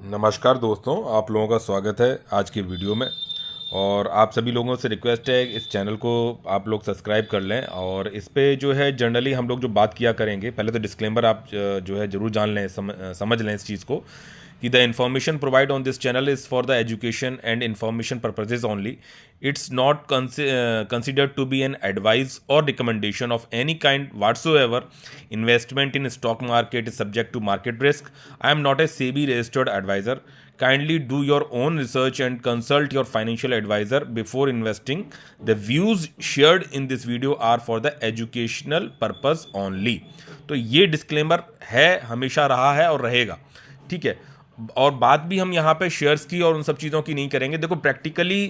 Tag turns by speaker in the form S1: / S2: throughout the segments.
S1: नमस्कार दोस्तों, आप लोगों का स्वागत है आज की वीडियो में। और आप सभी लोगों से रिक्वेस्ट है इस चैनल को आप लोग सब्सक्राइब कर लें। और इस पे जो है जनरली हम लोग जो बात किया करेंगे, पहले तो डिस्क्लेमर आप जो है ज़रूर जान लें, समझ लें इस चीज़ को कि the information provide on this channel is for the education and information purposes only. It's not considered to be an advice or recommendation of any kind whatsoever. Investment in stock market is subject to market risk. I am not a SEBI registered advisor. Kindly do your own research and consult your financial advisor before investing. The views shared in this video are for the educational purpose only. तो ये disclaimer है, हमेशा रहा है और रहेगा, ठीक है। और बात भी हम यहाँ पे शेयर्स की और उन सब चीज़ों की नहीं करेंगे। देखो प्रैक्टिकली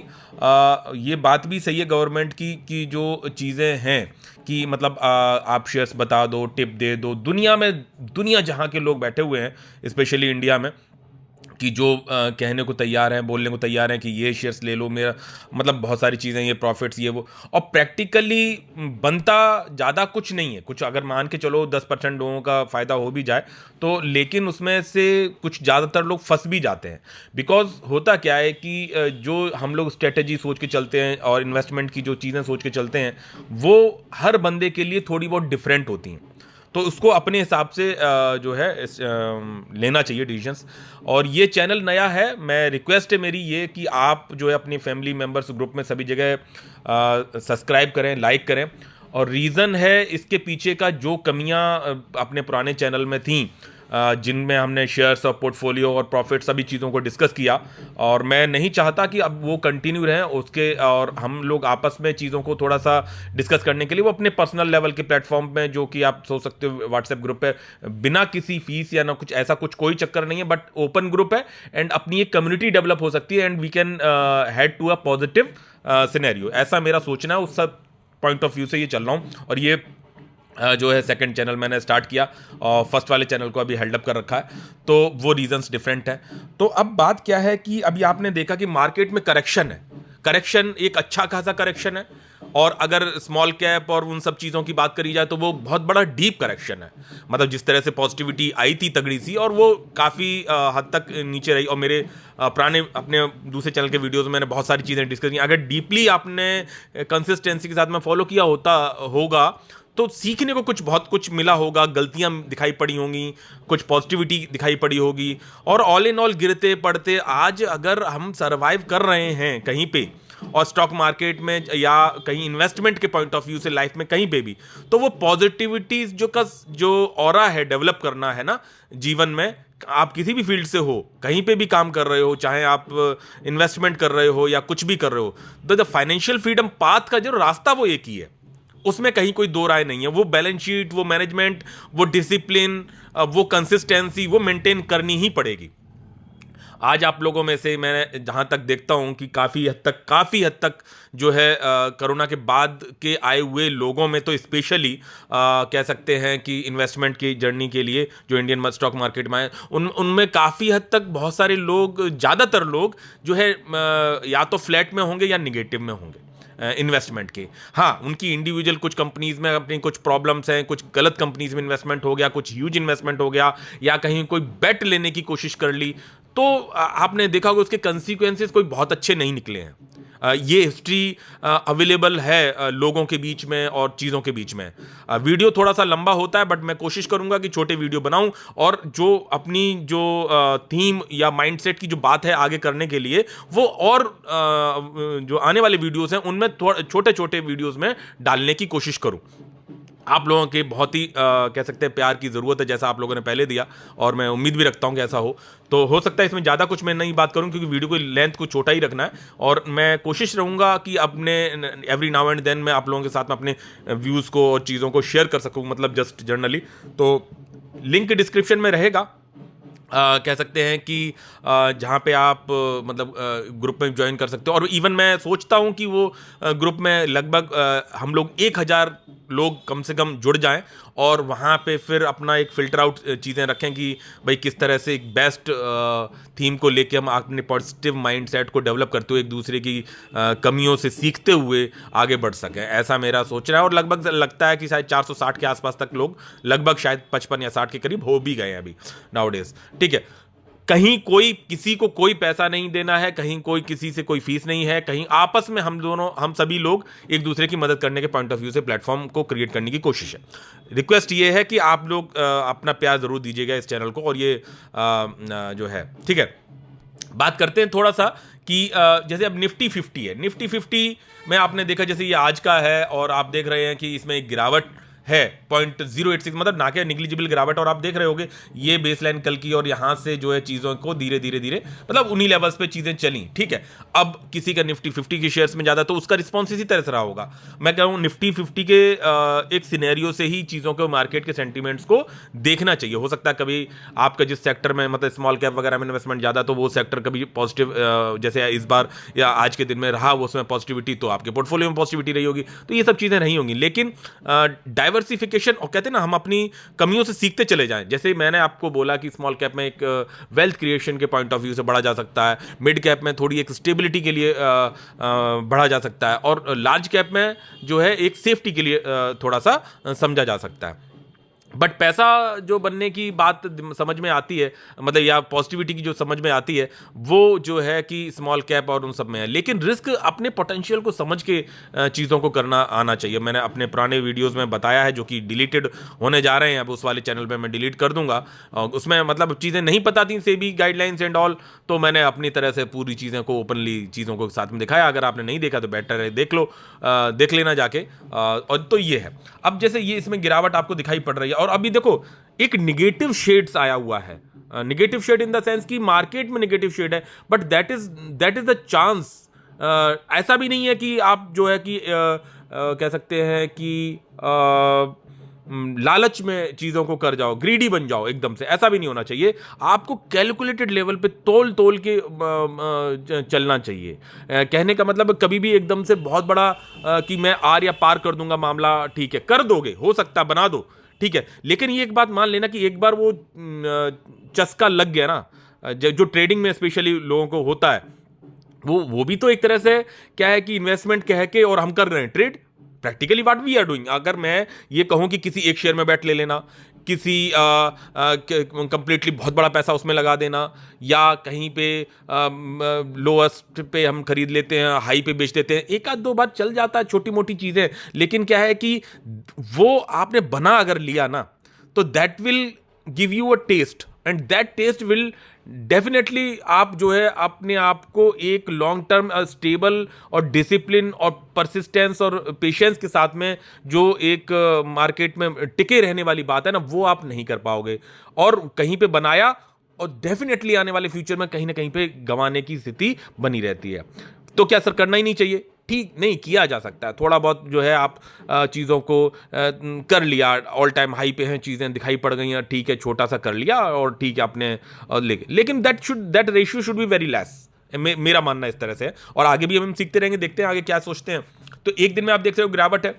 S1: ये बात भी सही है गवर्नमेंट की कि जो चीज़ें हैं कि मतलब आप शेयर्स बता दो, टिप दे दो। दुनिया जहाँ के लोग बैठे हुए हैं, स्पेशली इंडिया में, कि जो कहने को तैयार हैं, बोलने को तैयार हैं कि ये शेयर्स ले लो, मेरा मतलब बहुत सारी चीज़ें, ये प्रॉफिट्स, ये वो। और प्रैक्टिकली बनता ज़्यादा कुछ नहीं है, कुछ अगर मान के चलो 10% लोगों का फ़ायदा हो भी जाए तो, लेकिन उसमें से कुछ ज़्यादातर लोग फंस भी जाते हैं। बिकॉज होता क्या है कि जो हम लोग स्ट्रेटेजी सोच के चलते हैं और इन्वेस्टमेंट की जो चीज़ें सोच के चलते हैं, वो हर बंदे के लिए थोड़ी बहुत डिफरेंट होती हैं। तो उसको अपने हिसाब से जो है लेना चाहिए डिसीजंस। और ये चैनल नया है, मैं रिक्वेस्ट है मेरी ये कि आप जो है अपनी फैमिली मेम्बर्स ग्रुप में सभी जगह सब्सक्राइब करें, लाइक करें। और रीज़न है इसके पीछे का, जो कमियां अपने पुराने चैनल में थी, जिनमें हमने शेयर्स और पोर्टफोलियो और प्रॉफिट सभी चीज़ों को डिस्कस किया, और मैं नहीं चाहता कि अब वो कंटिन्यू रहें उसके, और हम लोग आपस में चीज़ों को थोड़ा सा डिस्कस करने के लिए वो अपने पर्सनल लेवल के प्लेटफॉर्म में, जो कि आप सोच सकते हो व्हाट्सएप ग्रुप पे, बिना किसी फीस या ना कुछ ऐसा कुछ कोई चक्कर नहीं है, बट ओपन ग्रुप है एंड अपनी एक कम्युनिटी डेवलप हो सकती है and we can head to a positive scenario. ऐसा मेरा सोचना है, उस सब पॉइंट ऑफ व्यू से ये चल रहा हूँ। और ये जो है सेकंड चैनल मैंने स्टार्ट किया और फर्स्ट वाले चैनल को अभी हेल्ड अप कर रखा है, तो वो रीजंस डिफरेंट है। तो अब बात क्या है कि अभी आपने देखा कि मार्केट में करेक्शन है, करेक्शन एक अच्छा खासा करेक्शन है। और अगर स्मॉल कैप और उन सब चीज़ों की बात करी जाए तो वो बहुत बड़ा डीप करेक्शन है। मतलब जिस तरह से पॉजिटिविटी आई थी तगड़ी सी, और वो काफ़ी हद तक नीचे रही। और मेरे पुराने अपने दूसरे चैनल के वीडियोस में मैंने बहुत सारी चीज़ें डिस्कस की। अगर डीपली आपने कंसिस्टेंसी के साथ में फॉलो किया होगा तो सीखने को बहुत कुछ मिला होगा, गलतियां दिखाई पड़ी होंगी, कुछ पॉजिटिविटी दिखाई पड़ी होगी। और ऑल इन ऑल गिरते पड़ते आज अगर हम सरवाइव कर रहे हैं कहीं पे, और स्टॉक मार्केट में या कहीं इन्वेस्टमेंट के पॉइंट ऑफ व्यू से लाइफ में कहीं पे भी, तो वो पॉजिटिविटी जो ऑरा है डेवलप करना है ना जीवन में, आप किसी भी फील्ड से हो, कहीं पे भी काम कर रहे हो, चाहे आप इन्वेस्टमेंट कर रहे हो या कुछ भी कर रहे हो, तो द फाइनेंशियल फ्रीडम पाथ का जो रास्ता वो एक ही है, उसमें कहीं कोई दो राय नहीं है। वो बैलेंस शीट, वो मैनेजमेंट, वो डिसिप्लिन, वो कंसिस्टेंसी वो मेंटेन करनी ही पड़ेगी। आज आप लोगों में से मैं जहां तक देखता हूं कि काफ़ी हद तक जो है कोरोना के बाद के आए हुए लोगों में तो स्पेशली कह सकते हैं कि इन्वेस्टमेंट की जर्नी के लिए जो इंडियन स्टॉक मार्केट में आए, उनमें काफ़ी हद तक बहुत सारे लोग, ज़्यादातर लोग जो है या तो फ्लैट में होंगे या निगेटिव में होंगे इन्वेस्टमेंट के। हाँ, उनकी इंडिविजुअल कुछ कंपनीज में अपनी कुछ प्रॉब्लम्स हैं, कुछ गलत कंपनीज में इन्वेस्टमेंट हो गया, कुछ ह्यूज इन्वेस्टमेंट हो गया, या कहीं कोई बेट लेने की कोशिश कर ली, तो आपने देखा होगा उसके कंसिक्वेंसेस कोई बहुत अच्छे नहीं निकले हैं। ये हिस्ट्री अवेलेबल है लोगों के बीच में और चीज़ों के बीच में। वीडियो थोड़ा सा लंबा होता है, बट मैं कोशिश करूंगा कि छोटे वीडियो बनाऊं, और जो अपनी जो थीम या माइंडसेट की जो बात है आगे करने के लिए, वो और जो आने वाले वीडियोस हैं उनमें थोड़े छोटे छोटे वीडियोस में डालने की कोशिश करूं। आप लोगों के बहुत ही कह सकते हैं प्यार की ज़रूरत है, जैसा आप लोगों ने पहले दिया, और मैं उम्मीद भी रखता हूं कि ऐसा हो। तो हो सकता है इसमें ज़्यादा कुछ मैं नहीं बात करूं, क्योंकि वीडियो को लेंथ को छोटा ही रखना है, और मैं कोशिश रहूंगा कि अपने एवरी नाउ एंड देन मैं आप लोगों के साथ में अपने व्यूज़ को और चीज़ों को शेयर कर सकूं, मतलब जस्ट जर्नली। तो लिंक डिस्क्रिप्शन में रहेगा। कह सकते हैं कि जहाँ पे आप मतलब ग्रुप में ज्वाइन कर सकते हो। और इवन मैं सोचता हूँ कि वो ग्रुप में लगभग हम लोग 1000 लोग कम से कम जुड़ जाएं, और वहाँ पे फिर अपना एक फिल्टर आउट चीज़ें रखें कि भाई किस तरह से एक बेस्ट थीम को लेके हम अपने पॉजिटिव माइंडसेट को डेवलप करते हुए एक दूसरे की कमियों से सीखते हुए आगे बढ़ सकें। ऐसा मेरा सोचना है, और लगभग लगता है कि शायद 460 के आसपास तक लोग, लगभग शायद 55 या 60 के करीब हो भी गए हैं अभी नाउ डेज। ठीक है, कहीं कोई किसी को कोई पैसा नहीं देना है, कहीं कोई किसी से कोई फीस नहीं है, कहीं आपस में हम सभी लोग एक दूसरे की मदद करने के पॉइंट ऑफ व्यू से प्लेटफॉर्म को क्रिएट करने की कोशिश है। रिक्वेस्ट ये है कि आप लोग अपना प्यार जरूर दीजिएगा इस चैनल को, और ये जो है, ठीक है। बात करते हैं थोड़ा सा कि जैसे अब निफ्टी 50 है, निफ्टी 50 में आपने देखा जैसे ये आज का है, और आप देख रहे हैं कि इसमें एक गिरावट है 0.086, मतलब ना के निग्लिजिबल गिरावट, और आप देख रहे होगे ये बेसलाइन कल की, और यहां से जो है चीजों को धीरे धीरे धीरे मतलब उन्हीं लेवल्स पे चीजें चली, ठीक है। अब किसी का निफ्टी 50 के शेयर्स में ज्यादा, तो उसका रिस्पॉन्स इसी तरह से रहा होगा। मैं कह रहा हूं निफ्टी 50 के एक सिनेरियो से ही चीजों को, मार्केट के सेंटीमेंट्स को देखना चाहिए। हो सकता है कभी आपका जिस सेक्टर में मतलब स्मॉल कैप वगैरह में इन्वेस्टमेंट ज्यादा, तो वो सेक्टर कभी पॉजिटिव, जैसे इस बार या आज के दिन में रहा वो उसमें पॉजिटिविटी, तो आपके पोर्टफोलियो में पॉजिटिविटी रही होगी, तो ये सब चीजें नहीं होंगी। लेकिन डाइवर्सिफिकेशन, और कहते हैं ना हम अपनी कमियों से सीखते चले जाएं। जैसे मैंने आपको बोला कि स्मॉल कैप में एक वेल्थ क्रिएशन के पॉइंट ऑफ व्यू से बढ़ा जा सकता है, मिड कैप में थोड़ी एक स्टेबिलिटी के लिए बढ़ा जा सकता है, और लार्ज कैप में जो है एक सेफ्टी के लिए थोड़ा सा समझा जा सकता है। बट पैसा जो बनने की बात समझ में आती है, मतलब या पॉजिटिविटी की जो समझ में आती है, वो जो है कि स्मॉल कैप और उन सब में है। लेकिन रिस्क अपने पोटेंशियल को समझ के चीज़ों को करना आना चाहिए। मैंने अपने पुराने वीडियोस में बताया है, जो कि डिलीटेड होने जा रहे हैं, अब उस वाले चैनल पे मैं डिलीट कर दूंगा। उसमें मतलब चीज़ें नहीं पता थी, सेबी गाइडलाइंस एंड ऑल, तो मैंने अपनी तरह से पूरी चीज़ें को ओपनली चीज़ों को साथ में दिखाया। अगर आपने नहीं देखा तो बेटर है देख लो, देख लेना जाके। और तो ये है, अब जैसे ये इसमें गिरावट आपको दिखाई पड़ रही है, और अभी देखो एक निगेटिव शेड्स आया हुआ है, negative shade in the sense कि मार्केट में निगेटिव शेड है, but that is the chance. ऐसा भी नहीं है कि आप जो है कि कह सकते हैं कि लालच में चीजों को कर जाओ, ग्रीडी बन जाओ एकदम से, ऐसा भी नहीं होना चाहिए। आपको कैलकुलेटेड लेवल पे तोल तोल के चलना चाहिए। कहने का मतलब कभी भी एकदम से बहुत बड़ा कि मैं आर या पार कर दूंगा मामला, ठीक है, कर दोगे, हो सकता बना दो, ठीक है। लेकिन ये एक बात मान लेना कि एक बार वो चस्का लग गया ना, जो ट्रेडिंग में स्पेशली लोगों को होता है, वो भी तो एक तरह से क्या है कि इन्वेस्टमेंट कह के और हम कर रहे हैं trade, practically what we are doing. अगर मैं ये कहूं कि किसी एक शेयर में बैठ ले लेना, किसी कंप्लीटली बहुत बड़ा पैसा उसमें लगा देना, या कहीं पे लोएस्ट पे हम खरीद लेते हैं, हाई पे बेच देते हैं, एक आध दो बार चल जाता है, छोटी मोटी चीजें। लेकिन क्या है कि वो आपने बना अगर लिया ना, तो that will give you a test, and that test will definitely आप जो है अपने आप को एक लॉन्ग टर्म स्टेबल और डिसिप्लिन और परसिस्टेंस और पेशेंस के साथ में जो एक मार्केट में टिके रहने वाली बात है ना, वो आप नहीं कर पाओगे। और कहीं पे बनाया और डेफिनेटली आने वाले फ्यूचर में कहीं ना कहीं पे गंवाने की स्थिति बनी रहती है। तो क्या सर करना ही नहीं चाहिए? ठीक नहीं, किया जा सकता है थोड़ा बहुत, जो है आप चीज़ों को कर लिया, ऑल टाइम हाई पे हैं चीज़ें दिखाई पड़ गई हैं, ठीक है, छोटा सा कर लिया और ठीक है आपने, लेकिन that ratio should be very less. मेरा मानना इस तरह से है, और आगे भी हम सीखते रहेंगे, देखते हैं आगे क्या सोचते हैं। तो एक दिन में आप देख सकते हो गिरावट है।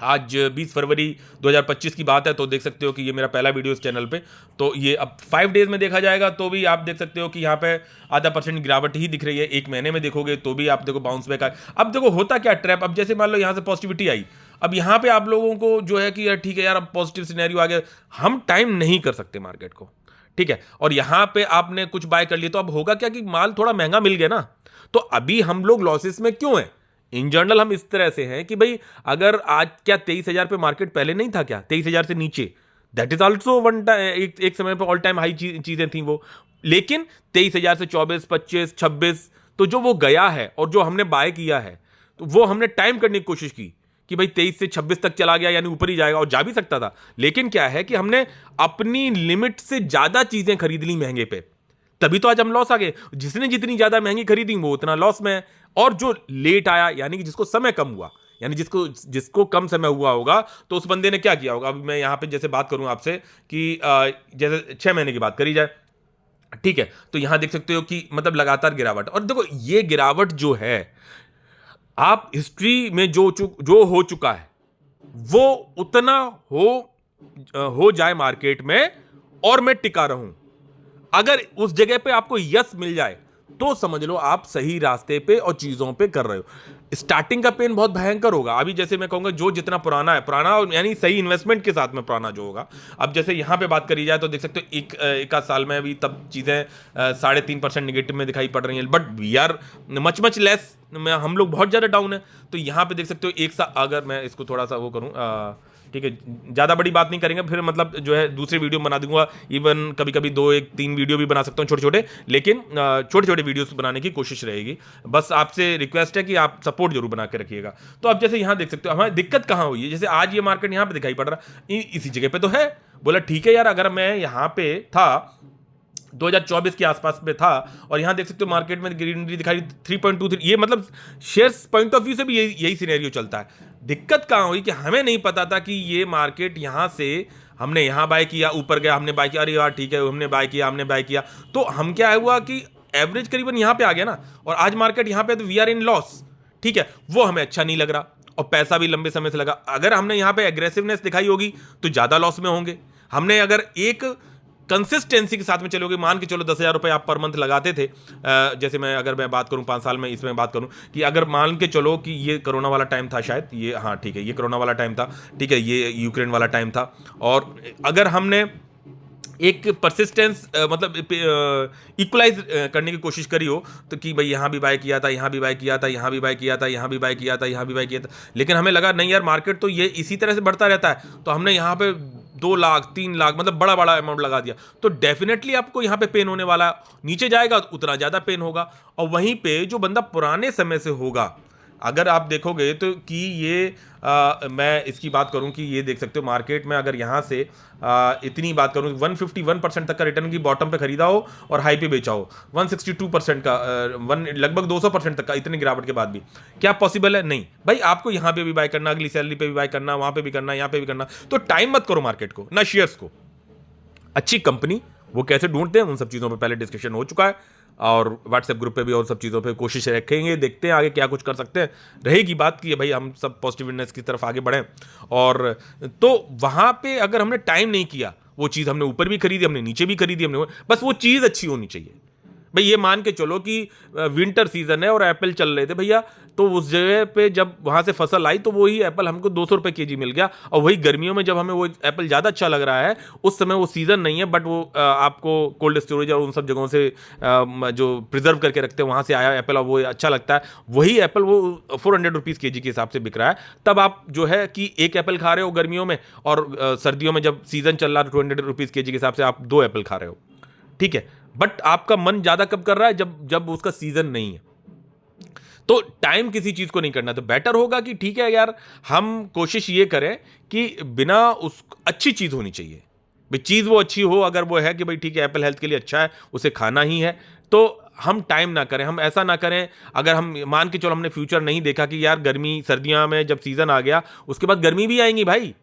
S1: आज 20 फरवरी 2025 की बात है, तो देख सकते हो कि ये मेरा पहला वीडियो इस चैनल पे, तो ये अब 5 डेज में देखा जाएगा तो भी आप देख सकते हो कि यहाँ पे ½ % गिरावट ही दिख रही है। एक महीने में देखोगे तो भी आप देखो बाउंस बैक। अब देखो होता क्या ट्रैप, अब जैसे मान लो यहाँ से पॉजिटिविटी आई, अब यहाँ पे आप लोगों को जो है कि यार ठीक है यार, अब पॉजिटिव सिनेरियो आ गया, हम टाइम नहीं कर सकते मार्केट को, ठीक है। और यहाँ पे आपने कुछ बाय कर लिया, तो अब होगा क्या कि माल थोड़ा महंगा मिल गया ना, तो अभी हम लोग लॉसेस में क्यों हैं? इन जनरल हम इस तरह से हैं कि भाई अगर आज क्या 23,000 पे मार्केट पहले नहीं था क्या, 23,000 से नीचे, दैट इज ऑल्सो वन एक समय पे ऑल टाइम हाई चीजें थी वो। लेकिन 23,000 से 24, 25, 26, तो जो वो गया है और जो हमने बाय किया है, तो वो हमने टाइम करने की कोशिश की कि भाई 23 से 26 तक चला गया, यानी ऊपर ही जाएगा, और जा भी सकता था। लेकिन क्या है कि हमने अपनी लिमिट से ज्यादा चीजें खरीद ली महंगे पे, तभी तो आज हम लॉस आ गए। जिसने जितनी ज्यादा महंगी खरीदी वो उतना लॉस में है, और जो लेट आया, यानी कि जिसको समय कम हुआ, यानी जिसको कम समय हुआ होगा, तो उस बंदे ने क्या किया होगा। अभी मैं यहां पे जैसे बात करूं आपसे कि जैसे 6 महीने की बात करी जाए, ठीक है, तो यहां देख सकते हो कि मतलब लगातार गिरावट। और देखो ये गिरावट जो है, आप हिस्ट्री में जो हो चुका है वो उतना हो जाए मार्केट में और मैं टिका रहूं, अगर उस जगह पे आपको यस मिल जाए तो समझ लो आप सही रास्ते पे और चीज़ों पे कर रहे हो। स्टार्टिंग का पेन बहुत भयंकर होगा। अभी जैसे मैं कहूँगा जो जितना पुराना है, पुराना यानी सही इन्वेस्टमेंट के साथ में पुराना जो होगा। अब जैसे यहाँ पे बात करी जाए तो देख सकते हो एक आध साल में अभी तब चीज़ें 3.5% निगेटिव में दिखाई पड़ रही हैं, but we are much much less में, हम लोग बहुत ज़्यादा डाउन है। तो यहाँ पे देख सकते हो एक साल, अगर मैं इसको थोड़ा सा वो करूँ, ठीक है, ज़्यादा बड़ी बात नहीं करेंगे, फिर मतलब जो है दूसरे वीडियो बना दूंगा। इवन कभी कभी 2 1 3 वीडियो भी बना सकता हूँ छोटे छोटे, लेकिन छोटे छोटे वीडियोस बनाने की कोशिश रहेगी। बस आपसे रिक्वेस्ट है कि आप सपोर्ट जरूर बना के रखिएगा। तो अब जैसे यहाँ देख सकते हो हमारी दिक्कत कहाँ हुई है। जैसे आज ये मार्केट यहाँ पे दिखाई पड़ रहा है, इसी जगह पे तो है। बोला ठीक है यार, अगर मैं यहाँ पे था 2024 के आसपास में था और यहां देख सकते हो मार्केट में ग्रीनरी दिखाई 3.23, ये मतलब शेयर्स पॉइंट ऑफ व्यू से भी यही सिनेरियो चलता है। दिक्कत कहां हुई कि हमें नहीं पता था कि ये मार्केट यहां से, हमने यहां बाय किया, ऊपर गया, हमने बाय किया, अरे यार ठीक है, हमने बाय किया, हमने बाय किया, तो हम क्या हुआ कि एवरेज करीबन यहां पे आ गया ना, और आज मार्केट यहां पे तो वी आर इन लॉस। ठीक है, वो हमें अच्छा नहीं लग रहा और पैसा भी लंबे समय से लगा। अगर हमने यहां पे एग्रेसिवनेस दिखाई होगी तो ज्यादा लॉस में होंगे। हमने अगर एक कंसिस्टेंसी के साथ में चलोगे, मान के चलो 10,000 रुपए आप पर मंथ लगाते थे, जैसे अगर मैं बात करूं 5 साल में, इसमें बात करूं कि अगर मान के चलो कि ये कोरोना वाला टाइम था शायद, ये हाँ ठीक है, ये कोरोना वाला टाइम था, ठीक है, ये यूक्रेन वाला टाइम था, और अगर हमने एक परसिस्टेंस मतलब इक्वलाइज करने की कोशिश करी हो, तो कि भाई यहाँ भी बाय किया था, यहाँ भी बाय किया था, यहाँ भी बाय किया था, यहाँ भी बाय किया था, यहाँ भी बाय किया था, लेकिन हमें लगा नहीं यार मार्केट तो ये इसी तरह से बढ़ता रहता है, तो हमने यहाँ पे 2 लाख 3 लाख मतलब बड़ा बड़ा अमाउंट लगा दिया, तो डेफिनेटली आपको यहाँ पे पेन होने वाला है। नीचे जाएगा उतना ज़्यादा पेन होगा। और वहीं पे जो बंदा पुराने समय से होगा, अगर आप देखोगे तो कि ये मैं इसकी बात करूं कि ये देख सकते हो मार्केट में, अगर यहाँ से इतनी बात करूं 151% तक का रिटर्न की बॉटम पे खरीदा हो और हाई पे बेचा हो, 162% का लगभग 200% तक का, इतनी गिरावट के बाद भी क्या पॉसिबल है? नहीं भाई, आपको यहाँ पे भी बाय करना, अगली सैलरी पे भी बाय करना, वहां पे भी करना, यहाँ पे भी करना। तो टाइम मत करो मार्केट को, ना शेयर्स को। अच्छी कंपनी वो कैसे ढूंढते हैं, उन सब चीज़ों पे पहले डिस्कशन हो चुका है, और व्हाट्सएप ग्रुप पे भी और सब चीज़ों पे कोशिश रखेंगे, देखते हैं आगे क्या कुछ कर सकते हैं। रहेगी बात कि भाई हम सब पॉजिटिवनेस की तरफ आगे बढ़ें। और तो वहाँ पे अगर हमने टाइम नहीं किया, वो चीज़ हमने ऊपर भी खरीदी, हमने नीचे भी खरीदी, हमने, बस वो चीज़ अच्छी होनी चाहिए। भाई ये मान के चलो कि विंटर सीजन है और एप्पल चल रहे थे भैया, तो उस जगह पे जब वहां से फसल आई तो वही एप्पल हमको 200 रुपये केजी मिल गया। और वही गर्मियों में जब हमें वो एप्पल ज़्यादा अच्छा लग रहा है, उस समय वो सीज़न नहीं है, बट वो आपको कोल्ड स्टोरेज और उन सब जगहों से जो प्रिजर्व करके रखते हैं वहाँ से आया एप्पल, और वो अच्छा लगता है, वही एप्पल वो 400 रुपीज़ केजी के हिसाब से बिक रहा है। तब आप जो है कि एक एप्पल खा रहे हो गर्मियों में, और सर्दियों में जब सीज़न चल रहा है 200 रुपीज़ केजी के हिसाब से आप 2 एप्पल खा रहे हो। ठीक है, बट आपका मन ज्यादा कब कर रहा है? जब उसका सीजन नहीं है। तो टाइम किसी चीज को नहीं करना, तो बेटर होगा कि ठीक है यार, हम कोशिश ये करें कि बिना उस अच्छी चीज होनी चाहिए भाई, चीज वो अच्छी हो। अगर वो है कि भाई ठीक है एप्पल हेल्थ के लिए अच्छा है, उसे खाना ही है, तो हम टाइम ना करें, हम ऐसा ना करें। अगर हम मान के चलो हमने फ्यूचर नहीं देखा कि यार गर्मी सर्दियों में जब सीजन आ गया उसके बाद गर्मी भी आएंगी भाई,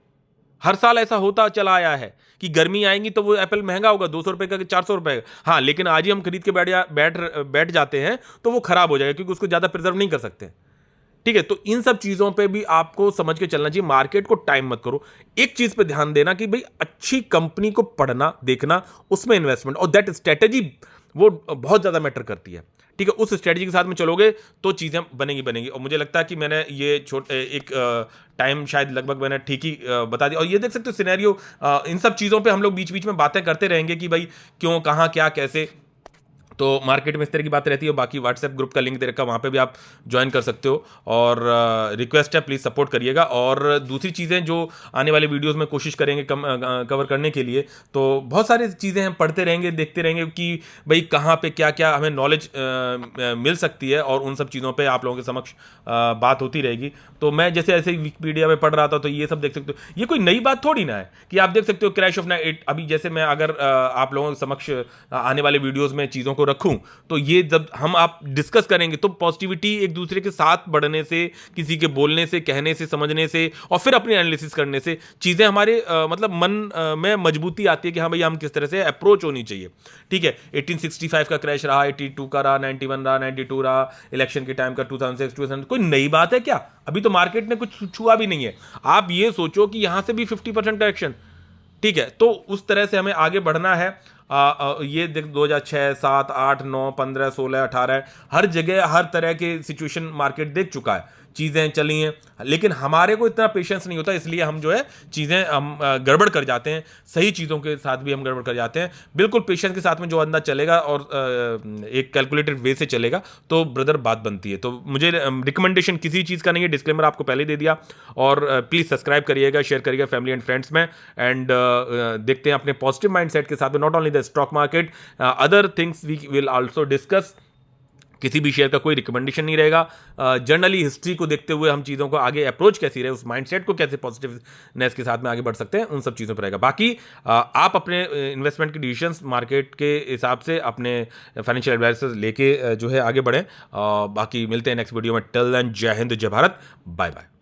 S1: हर साल ऐसा होता चला आया है कि गर्मी आएंगी तो वो एप्पल महंगा होगा, 200 रुपए का कि 400 रुपए का। हाँ, लेकिन आज ही हम खरीद के बैठ जाते हैं तो वो खराब हो जाएगा, क्योंकि उसको ज्यादा प्रिजर्व नहीं कर सकते। ठीक है, तो इन सब चीजों पे भी आपको समझ के चलना चाहिए। मार्केट को टाइम मत करो, एक चीज पे ध्यान देना कि भाई अच्छी कंपनी को पढ़ना, देखना, उसमें इन्वेस्टमेंट, और दैट स्ट्रेटेजी वो बहुत ज्यादा मैटर करती है। ठीक है, उस स्ट्रेटजी के साथ में चलोगे तो चीज़ें बनेगी। और मुझे लगता है कि मैंने ये एक टाइम शायद लगभग मैंने ठीक ही बता दिया। और ये देख सकते हो सिनेरियो, इन सब चीज़ों पे हम लोग बीच बीच में बातें करते रहेंगे कि भाई क्यों, कहाँ, क्या, कैसे। तो मार्केट में इस तरह की बात रहती है। बाकी व्हाट्सएप ग्रुप का लिंक दे रखा है, वहाँ पे भी आप ज्वाइन कर सकते हो। और रिक्वेस्ट है प्लीज़ सपोर्ट करिएगा। और दूसरी चीज़ें जो आने वाले वीडियोस में कोशिश करेंगे कवर करने के लिए, तो बहुत सारी चीज़ें हम पढ़ते रहेंगे, देखते रहेंगे कि भाई कहाँ पे क्या क्या हमें नॉलेज मिल सकती है, और उन सब चीज़ों पर आप लोगों के समक्ष बात होती रहेगी। तो मैं जैसे ऐसे ही विकिपीडिया में पढ़ रहा था, तो ये सब देख सकते हो, ये कोई नई बात थोड़ी ना है कि आप देख सकते हो क्रैश ऑफ 98। अभी जैसे मैं अगर आप लोगों के समक्ष आने वाले वीडियोज़ में चीज़ों को रखूं, तो ये जब हम आप डिस्कस करेंगे तो पॉजिटिविटी एक दूसरे के साथ बढ़ने से, किसी के बोलने से, कहने से, समझने से, और फिर अपनी एनालिसिस करने से चीज़ें हमारे मतलब मन में मजबूती आती है कि हाँ भैया हम किस तरह से अप्रोच होनी चाहिए। ठीक है, 1865 का क्रैश रहा, 82 का रहा, 91 रहा, 92 रहा, इलेक्शन के टाइम का 2006, 2000, कोई नई बात है क्या? अभी तो मार्केट ने कुछ छुआ भी नहीं है। आप ये सोचो कि यहां से भी 50% करेक्शन। ठीक है, तो उस तरह से हमें आगे बढ़ना है। ये देख 2006, 7, 8, 9, 15, 16, 18 हर जगह हर तरह के सिचुएशन मार्केट देख चुका है, चीज़ें चली हैं, लेकिन हमारे को इतना पेशेंस नहीं होता, इसलिए हम जो है चीज़ें हम गड़बड़ कर जाते हैं, सही चीज़ों के साथ भी हम गड़बड़ कर जाते हैं। बिल्कुल पेशेंस के साथ में जो बंदा चलेगा और एक कैलकुलेटेड वे से चलेगा तो ब्रदर बात बनती है। तो मुझे रिकमेंडेशन किसी चीज़ का नहीं है, डिस्क्लेमर आपको पहले दे दिया। और प्लीज़ सब्सक्राइब करिएगा, शेयर करिएगा फैमिली एंड फ्रेंड्स में, एंड देखते हैं अपने पॉजिटिव माइंडसेट के साथ में, not only the stock market, other things we will also discuss. किसी भी शेयर का कोई रिकमेंडेशन नहीं रहेगा। जनरली हिस्ट्री को देखते हुए हम चीज़ों को आगे अप्रोच कैसी रहे, उस माइंडसेट को कैसे पॉजिटिवनेस के साथ में आगे बढ़ सकते हैं, उन सब चीज़ों पर रहेगा। बाकी आप अपने इन्वेस्टमेंट के डिसीजंस मार्केट के हिसाब से अपने फाइनेंशियल एडवाइजर लेके जो है आगे बढ़ें। बाकी मिलते हैं नेक्स्ट वीडियो में। टिल देन जय हिंद, जय भारत, बाय बाय।